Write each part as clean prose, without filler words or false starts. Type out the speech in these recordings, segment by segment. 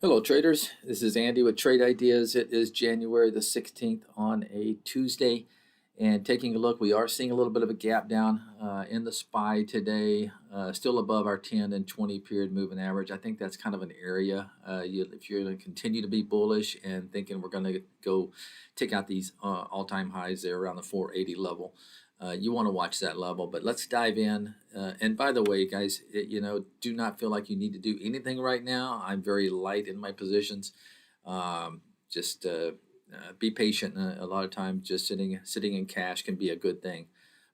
Hello, traders. This is Andy with Trade Ideas. It is January the 16th on a Tuesday. And taking a look, we are seeing a little bit of a gap down in the SPY today, still above our 10 and 20 period moving average. I think that's kind of an area. If you're going to continue to be bullish and thinking we're going to go take out these all-time highs there around the 480 level, you want to watch that level. But let's dive in. And by the way, guys, do not feel like you need to do anything right now. I'm very light in my positions. Just be patient. A lot of times, just sitting in cash can be a good thing.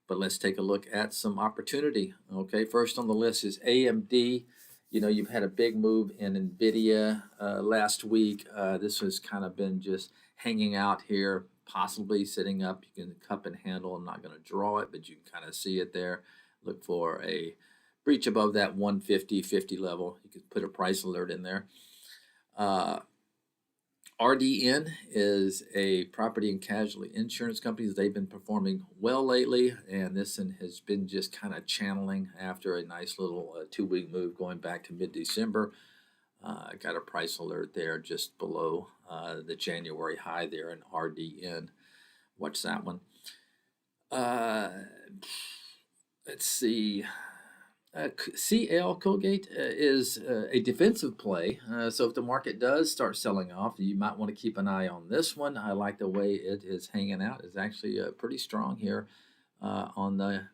But let's take a look at some opportunity. Okay, first on the list is AMD. You've had a big move in NVIDIA last week. This has kind of been just hanging out here, possibly sitting up. You can cup and handle. I'm not going to draw it, but you can kind of see it there. Look for a breach above that 150.50 level. You could put a price alert in there. RDN is a property and casualty insurance company. They've been performing well lately, and this has been just kind of channeling after a nice little 2-week move going back to mid-December. I got a price alert there just below the January high there in RDN. Watch that one. Let's see. CL Colgate is a defensive play. So if the market does start selling off, you might want to keep an eye on this one. I like the way it is hanging out. It's actually pretty strong here on the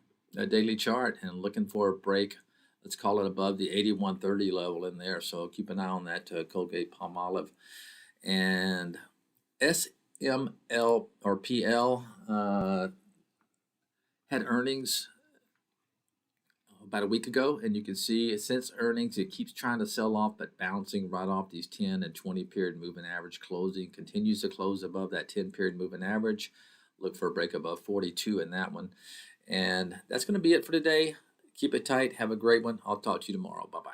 daily chart and looking for a break. Let's call it above the 81.30 level in there. So keep an eye on that Colgate Palmolive. And SML or PL had earnings about a week ago, and you can see since earnings it keeps trying to sell off but bouncing right off these 10 and 20 period moving average, closing continues to close above that 10 period moving average. Look for a break above 42 in that one. And that's going to be it for today. Keep it tight. Have a great one. I'll talk to you tomorrow. Bye bye.